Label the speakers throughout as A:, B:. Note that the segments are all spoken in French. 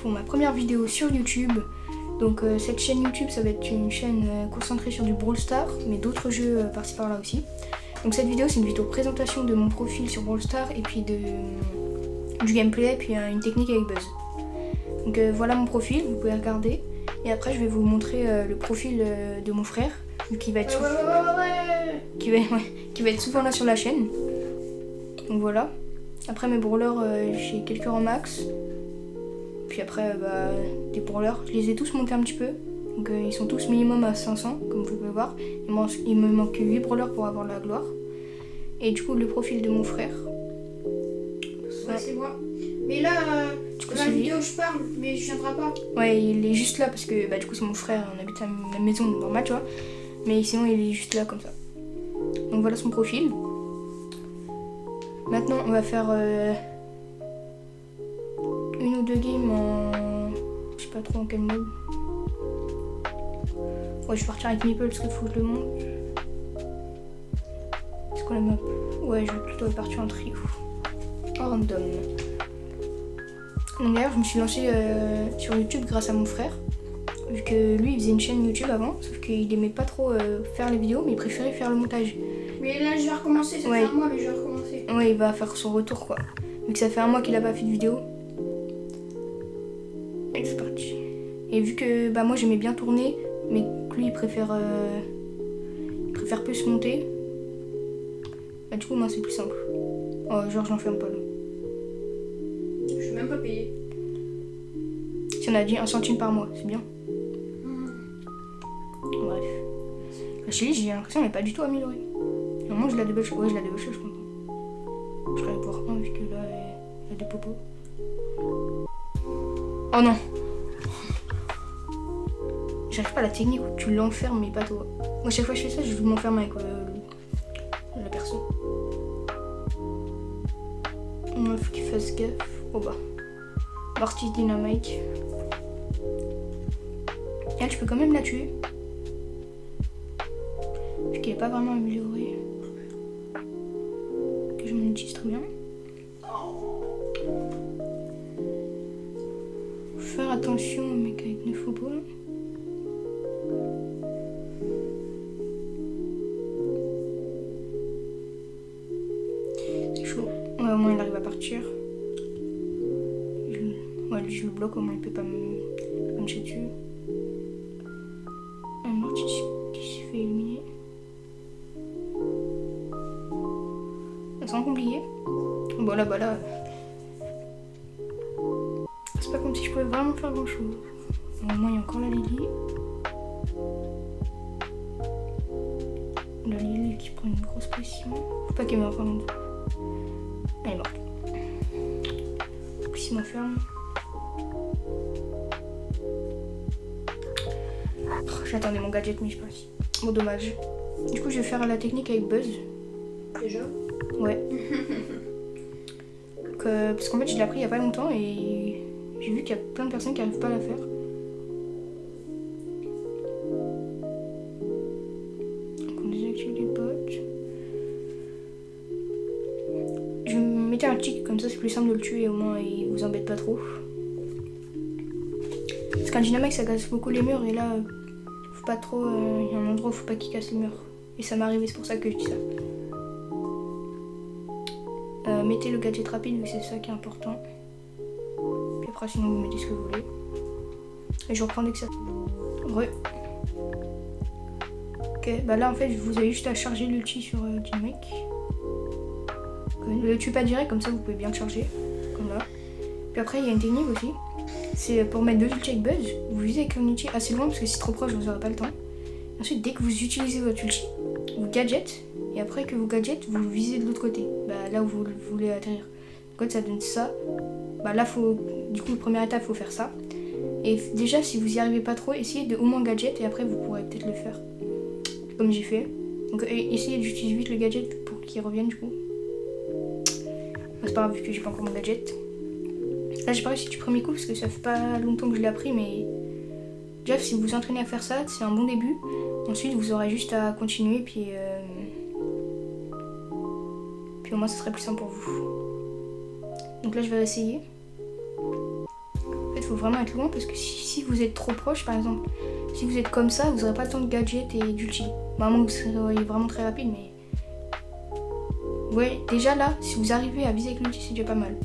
A: pour ma première vidéo sur YouTube. Donc cette chaîne YouTube, ça va être une chaîne concentrée sur du Brawl Stars, mais d'autres jeux par-ci par-là aussi. Donc cette vidéo, c'est une vidéo présentation de mon profil sur Brawl Stars et puis du gameplay et puis une technique avec Buzz. Donc voilà mon profil, vous pouvez regarder. Et après, je vais vous montrer le profil de mon frère, qui va être qui va être souvent là sur la chaîne. Donc voilà. Après mes brawlers, j'ai quelques rangs max. Puis après, des brawlers, je les ai tous montés un petit peu. Donc ils sont tous minimum à 500, comme vous pouvez voir. Il me manque 8 brawlers pour avoir la gloire. Et du coup, le profil de mon frère.
B: Ouais, c'est moi. Mais là, dans la vidéo, je parle, mais je viendrai pas.
A: Ouais, il est juste là parce que du coup, c'est mon frère. On habite à la maison normale, tu vois. Mais sinon, il est juste là comme ça. Donc voilà son profil. Maintenant, on va faire une ou deux games en... Je sais pas trop en quel mode. Ouais, je vais partir avec Meeple parce qu'il faut que je le montre. C'est quoi la map? Ouais, je vais plutôt partir en trio. En random. Donc d'ailleurs, je me suis lancée sur YouTube grâce à mon frère. Vu que lui, il faisait une chaîne YouTube avant. Sauf qu'il aimait pas trop faire les vidéos, mais il préférait faire le montage.
B: Mais là, je vais recommencer. Ça fait un mois, mais je vais recommencer.
A: Ouais, il va faire son retour, quoi. Vu que ça fait un mois qu'il a pas fait de vidéo. Et c'est parti. Et vu que moi j'aimais bien tourner, mais que lui il préfère plus monter, du coup moi c'est plus simple. Oh, genre j'en ferme pas là.
B: Je suis même pas payé.
A: Si on a dit 1 centime par mois, c'est bien. Bref. La chérie, j'ai l'impression qu'elle n'est pas du tout améliorée. Normalement je la débauche. Ouais, je la débauche, je pense. Je serais voir 1 vu que là elle a des popos. Oh non! J'arrive pas à la technique où tu l'enfermes mais pas toi. Moi chaque fois que je fais ça, je m'enferme avec la personne. Il faut qu'il fasse gaffe. Oh bah. Partie dynamite. Elle, je peux quand même la tuer. Vu qu'elle est pas vraiment améliorée. Que je m'en utilise très bien. Faut faire attention au mec avec 9 faux points. C'est chaud. Ouais, au moins il arrive à partir. Ouais, lui je le bloque, au moins il peut pas me chier dessus. Un mortier qui se fait éliminer. Ça sent compliqué. Bon là, c'est pas comme si je pouvais vraiment faire grand chose. Au moins il y a encore la Lily. La Lily qui prend une grosse pression. Faut pas qu'elle me reprenne. Elle est morte. Donc s'il m'enferme. J'attendais mon gadget mais je sais pas si. Bon dommage. Du coup je vais faire la technique avec Buzz.
B: Déjà?
A: Ouais. Parce qu'en fait je l'ai appris il y a pas longtemps et j'ai vu qu'il y a plein de personnes qui arrivent pas à la faire. Donc on désactive les bots. Je vais me mettre un tic comme ça c'est plus simple de le tuer au moins il vous embête pas trop. Parce qu'un dynamite ça casse beaucoup les murs et là faut pas trop. Il y a un endroit où faut pas qu'il casse les murs. Et ça m'est arrivé, c'est pour ça que je dis ça. Mettez le gadget rapide vu que c'est ça qui est important. Puis après sinon vous mettez ce que vous voulez. Et je reprends dès que ça. Ok, là en fait vous avez juste à charger l'ulti sur Dynamic. Ne le tue pas direct, comme ça vous pouvez bien le charger. Comme là. Puis après il y a une technique aussi. C'est pour mettre 2 ultis avec Buzz, vous visez avec un ulti assez loin parce que si c'est trop proche vous n'aurez pas le temps. Et ensuite dès que vous utilisez votre ulti, vous gadget. Et après que vous gadget, vous visez de l'autre côté. Là où vous voulez atterrir. Donc ça donne ça. Là faut. Du coup, première étape, faut faire ça. Et déjà, si vous y arrivez pas trop, essayez de au moins gadget et après vous pourrez peut-être le faire. Comme j'ai fait. Donc essayez d'utiliser vite le gadget pour qu'il revienne du coup. C'est pas grave vu que j'ai pas encore mon gadget. Là j'ai pas réussi du premier coup parce que ça fait pas longtemps que je l'ai appris mais. Déjà si vous vous entraînez à faire ça, c'est un bon début. Ensuite vous aurez juste à continuer puis au moins ça serait plus simple pour vous. Donc là je vais essayer. En fait faut vraiment être loin parce que si vous êtes trop proche, par exemple, si vous êtes comme ça, vous n'aurez pas le temps de gadget et d'ulti. Vraiment, vous serez vraiment très rapide, mais... Ouais, déjà là, si vous arrivez à viser avec l'ulti, c'est déjà pas mal.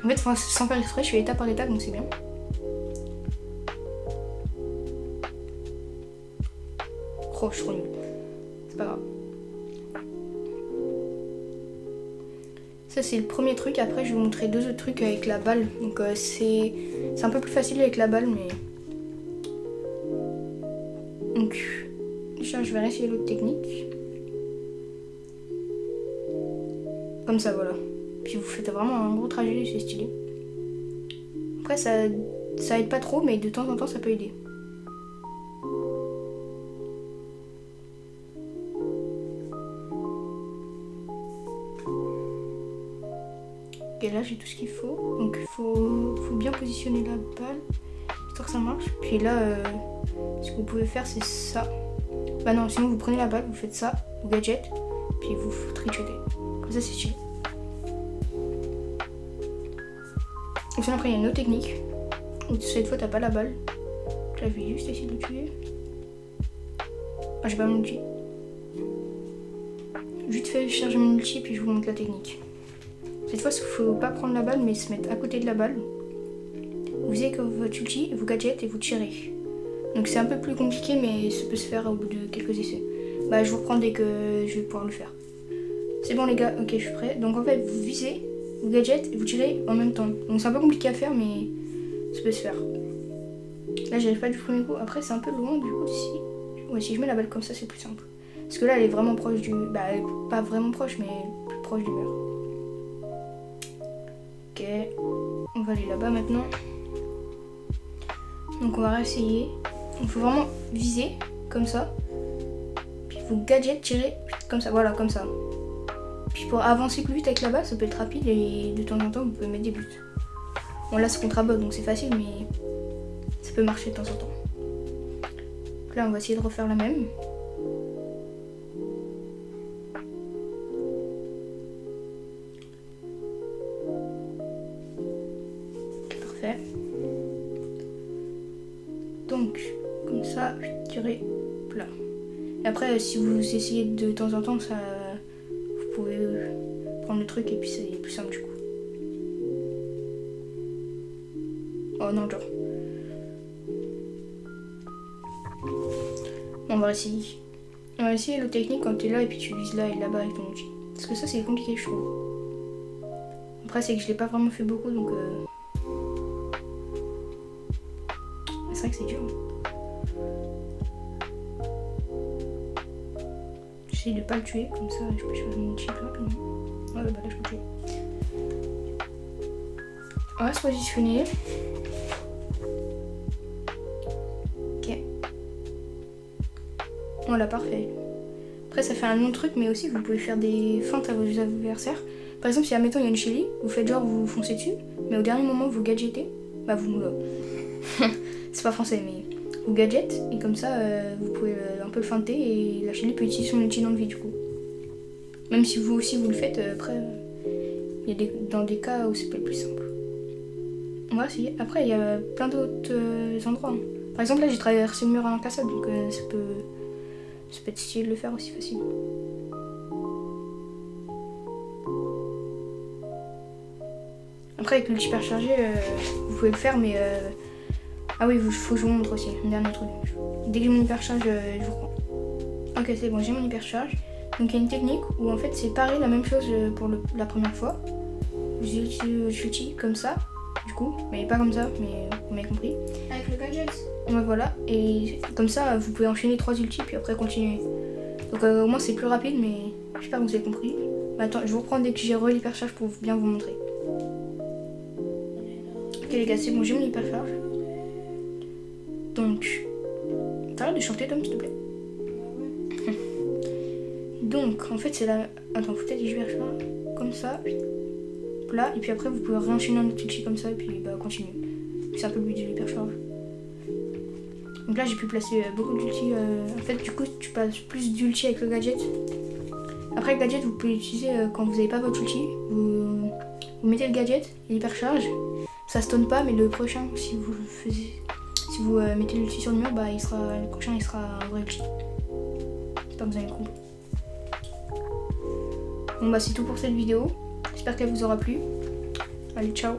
A: En fait, sans faire exprès, je fais étape par étape, donc c'est bien. Oh, je suis trop nulle. C'est pas grave. Ça, c'est le premier truc. Après, je vais vous montrer 2 autres trucs avec la balle. Donc, c'est un peu plus facile avec la balle, mais... Donc, déjà, je vais réessayer l'autre technique. Comme ça, voilà. Puis vous faites vraiment un gros trajet, c'est stylé. Après, ça aide pas trop, mais de temps en temps, ça peut aider. Ok, là, j'ai tout ce qu'il faut. Donc, il faut bien positionner la balle, histoire que ça marche. Puis là, ce que vous pouvez faire, c'est ça. Bah non, sinon, vous prenez la balle, vous faites ça, vous gadget, puis vous trichotez. Comme ça, c'est stylé. Et sinon, après, il y a une autre technique. Où cette fois, t'as pas la balle. Là, je vais juste essayer de le tuer. Ah, j'ai pas mon ulti. Vite fait, je charge mon ulti, puis je vous montre la technique. Cette fois, il faut pas prendre la balle, mais se mettre à côté de la balle. Vous visez que votre ulti, vous gadget et vous tirez. Donc c'est un peu plus compliqué, mais ça peut se faire au bout de quelques essais. Bah, je vous reprends dès que je vais pouvoir le faire. C'est bon les gars, ok, je suis prêt. Donc en fait, vous visez, vous gadget et vous tirez en même temps. Donc c'est un peu compliqué à faire, mais ça peut se faire. Là, j'arrive pas du premier coup. Après, c'est un peu loin du coup ici. Ouais, si je mets la balle comme ça, c'est plus simple. Parce que là, elle est vraiment proche du... Bah, elle est pas vraiment proche, mais plus proche du mur. Ok, on va aller là-bas maintenant. Donc on va réessayer. Il faut vraiment viser, comme ça. Puis vous gadget, tirer, comme ça, voilà, comme ça. Puis pour avancer plus vite avec la balle, ça peut être rapide et de temps en temps, vous pouvez mettre des buts. Bon là, c'est contre un bot, donc c'est facile, mais ça peut marcher de temps en temps. Donc là, on va essayer de refaire la même. Parfait. Donc, comme ça, tirer plat. Et après, si vous essayez de temps en temps, ça, vous pouvez prendre le truc et puis c'est plus simple du coup. Oh non, genre. On va essayer. On va essayer l'autre technique quand tu es là et puis tu vises là et là-bas avec ton outil. Parce que ça, c'est compliqué, je trouve. Après, c'est que je l'ai pas vraiment fait beaucoup, donc... C'est vrai que c'est dur. J'essaye de pas le tuer, comme ça je peux choisir mon chip rapidement. Ouais, bah là je peux tuer. On va se positionner. Ok. Voilà, parfait. Après, ça fait un long truc, mais aussi vous pouvez faire des feintes à vos adversaires. Par exemple, si admettons il y a une Shelly, vous faites genre vous foncez dessus, mais au dernier moment vous gadgetez. Bah vous c'est pas français, mais vous gadget et comme ça vous pouvez un peu le feinter et la Shelly peut utiliser son ulti dans le vide du coup. Même si vous aussi vous le faites, après il y a dans des cas où c'est pas le plus simple. On va essayer. Après il y a plein d'autres endroits. Hein. Par exemple là j'ai traversé le mur à incassable, donc ça peut être stylé de le faire aussi facile. Après avec l'ulti hyperchargé vous pouvez le faire, mais ah oui, faut que je vous montre aussi, un dernier truc. Dès que j'ai mon hypercharge, je vous reprends. Ok, c'est bon, j'ai mon hypercharge. Donc il y a une technique où en fait c'est pareil, la même chose pour la première fois. J'utilise comme ça, du coup, mais pas comme ça, mais vous m'avez compris.
B: Avec le gadget.
A: Ouais, voilà, et comme ça vous pouvez enchaîner 3 ultis puis après continuer. Donc au moins c'est plus rapide, mais j'espère que vous avez compris. Bah, attends, je vous reprends dès que j'ai l'hypercharge pour bien vous montrer. Ok les gars, c'est bon, j'ai mon hypercharge. Donc, t'arrêtes de chanter Tom s'il te plaît. Donc, en fait c'est la... Attends, faut peut-être que je vais faire comme ça, là, et puis après vous pouvez réenchaîner un autre ulti comme ça, et puis bah continuer. C'est un peu le but de l'hypercharge. Donc là j'ai pu placer beaucoup d'ulti. En fait du coup tu passes plus d'ulti avec le gadget. Après le gadget vous pouvez l'utiliser quand vous n'avez pas votre ulti. Vous mettez le gadget et l'hypercharge. ça stone pas, mais le prochain, si vous le faisiez, si vous mettez l'ulti sur le mur, bah le prochain il sera un vrai ulti. Pas besoin de combo. Bon bah c'est tout pour cette vidéo. J'espère qu'elle vous aura plu. Allez, ciao.